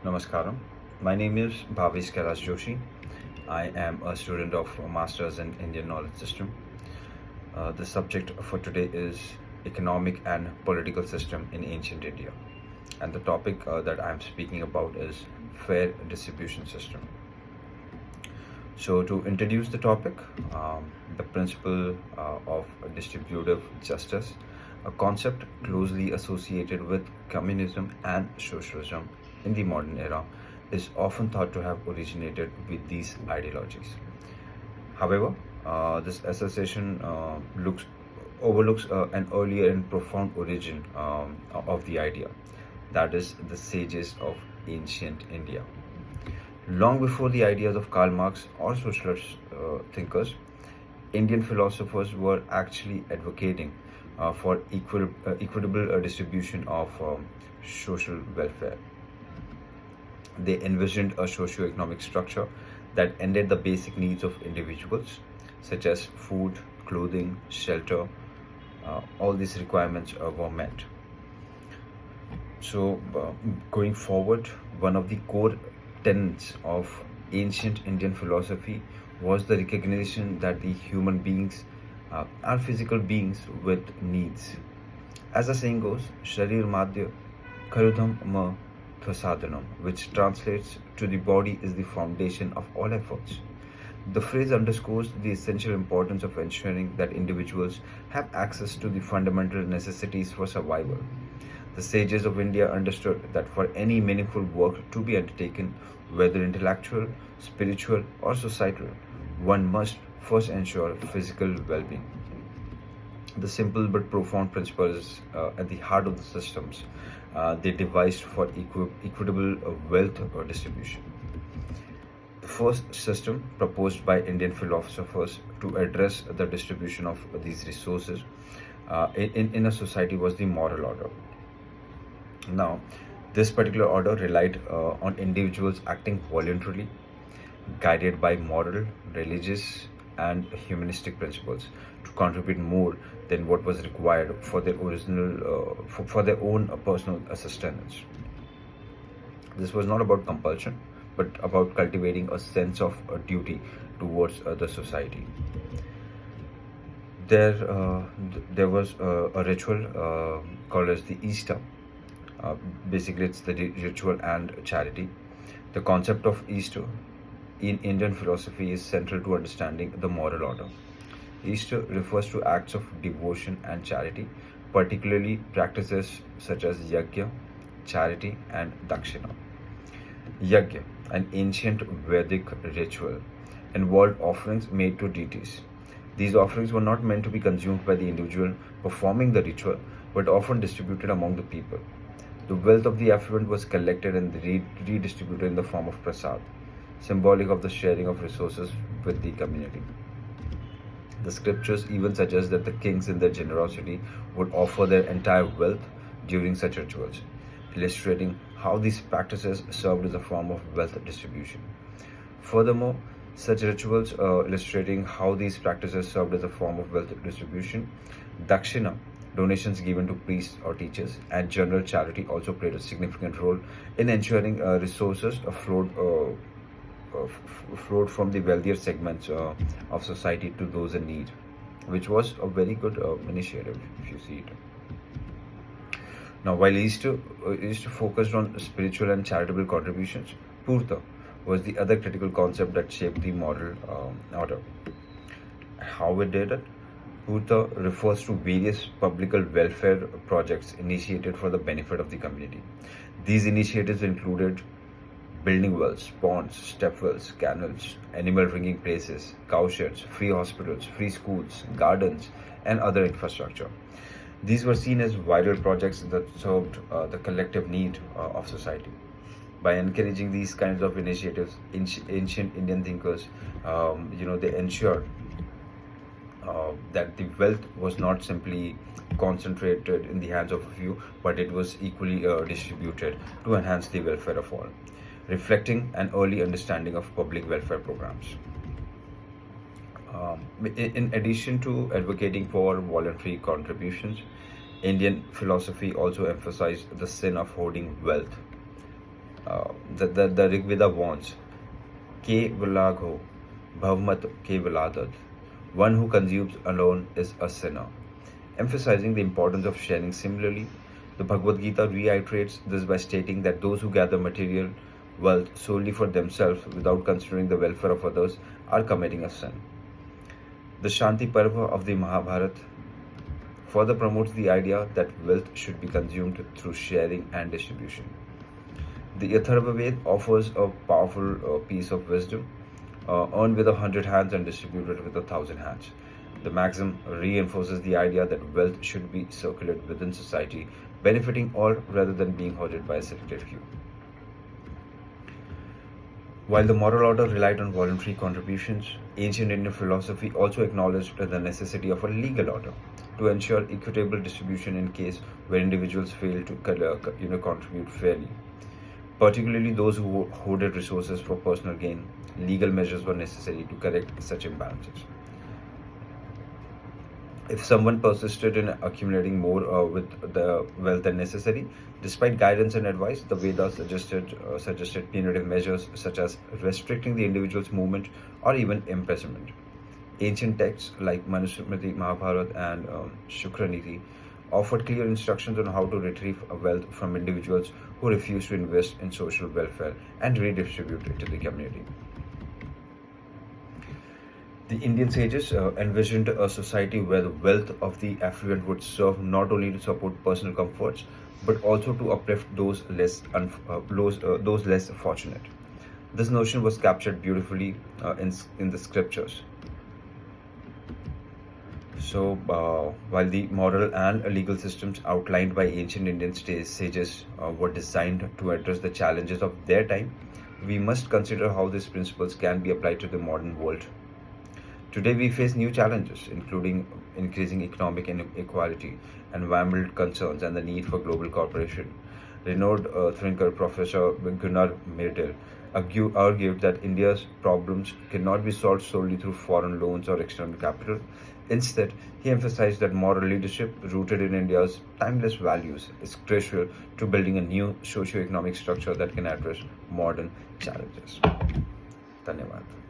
Namaskaram. My name is Bhavesh Kailash Joshi. I am a student of Masters in Indian Knowledge System. The subject for today is economic and political system in ancient India. And the topic that I'm speaking about is fair distribution system. So to introduce the topic, the principle of distributive justice, a concept closely associated with communism and socialism in the modern era, is often thought to have originated with these ideologies. However, this association overlooks an earlier and profound origin of the idea, that is, the sages of ancient India. Long before the ideas of Karl Marx or socialist thinkers, Indian philosophers were actually advocating for equitable distribution of social welfare. They envisioned a socio-economic structure that ended the basic needs of individuals, such as food, clothing, shelter. All these requirements were met. So, going forward, one of the core tenets of ancient Indian philosophy was the recognition that the human beings are physical beings with needs. As the saying goes, Sharir Madhya Karudham Ma Tvasadhanam, which translates to the body is the foundation of all efforts. The phrase underscores the essential importance of ensuring that individuals have access to the fundamental necessities for survival. The sages of India understood that for any meaningful work to be undertaken, whether intellectual, spiritual, or societal, one must first ensure physical well being. The simple but profound principle is at the heart of the systems they devised for equitable wealth distribution. The first system proposed by Indian philosophers to address the distribution of these resources in a society was the moral order. Now, this particular order relied on individuals acting voluntarily, guided by moral, religious, and humanistic principles to contribute more than what was required for their for their own personal sustenance. This was not about compulsion, but about cultivating a sense of duty towards the society. There was a ritual called as the Easter. Basically, it's the ritual and charity. The concept of Easter in Indian philosophy is central to understanding the moral order. Easter refers to acts of devotion and charity, particularly practices such as yajna, charity, and dakshina. Yajna, an ancient Vedic ritual, involved offerings made to deities. These offerings were not meant to be consumed by the individual performing the ritual, but often distributed among the people. The wealth of the affluent was collected and redistributed in the form of prasad, symbolic of the sharing of resources with the community. The scriptures even suggest that the kings, in their generosity, would offer their entire wealth during such rituals, illustrating how these practices served as a form of wealth distribution. Furthermore, such rituals illustrating how these practices served as a form of wealth distribution, dakshina, donations given to priests or teachers, and general charity also played a significant role in ensuring resources flowed from the wealthier segments of society to those in need, which was a very good initiative if you see it. Now, while East focused on spiritual and charitable contributions, Purta was the other critical concept that shaped the moral order. How it did it? Purta refers to various public welfare projects initiated for the benefit of the community. These initiatives included building wells, ponds, step wells, canals, animal drinking places, cowsheds, free hospitals, free schools, gardens, and other infrastructure. These were seen as vital projects that served the collective need of society. By encouraging these kinds of initiatives, ancient Indian thinkers, they ensured that the wealth was not simply concentrated in the hands of a few, but it was equally distributed to enhance the welfare of all, reflecting an early understanding of public welfare programs. In addition to advocating for voluntary contributions, Indian philosophy also emphasized the sin of hoarding wealth. The Rig Veda warns, Ke Vilagho, Bhavmat Ke Viladat. One who consumes alone is a sinner, emphasizing the importance of sharing. Similarly, the Bhagavad Gita reiterates this by stating that those who gather material wealth solely for themselves without considering the welfare of others are committing a sin. The Shanti Parva of the Mahabharata further promotes the idea that wealth should be consumed through sharing and distribution. The Atharva Ved offers a powerful piece of wisdom, earned with 100 hands and distributed with 1,000 hands. The maxim reinforces the idea that wealth should be circulated within society, benefiting all rather than being hoarded by a selected few. While the moral order relied on voluntary contributions, ancient Indian philosophy also acknowledged the necessity of a legal order to ensure equitable distribution in case where individuals fail to contribute fairly. Particularly those who hoarded resources for personal gain, legal measures were necessary to correct such imbalances. If someone persisted in accumulating more with the wealth than necessary, despite guidance and advice, the Vedas suggested punitive measures such as restricting the individual's movement or even imprisonment. Ancient texts like Manusmriti, Mahabharata, and Shukraniti offered clear instructions on how to retrieve wealth from individuals who refuse to invest in social welfare and redistribute it to the community. The Indian sages envisioned a society where the wealth of the affluent would serve not only to support personal comforts but also to uplift those less fortunate. This notion was captured beautifully in the scriptures. So, while the moral and legal systems outlined by ancient Indian sages were designed to address the challenges of their time, we must consider how these principles can be applied to the modern world. Today, we face new challenges, including increasing economic inequality, environmental concerns, and the need for global cooperation. Renowned thinker Professor Gunnar Myrdal argued that India's problems cannot be solved solely through foreign loans or external capital. Instead, he emphasized that moral leadership rooted in India's timeless values is crucial to building a new socio-economic structure that can address modern challenges. धन्यवाद.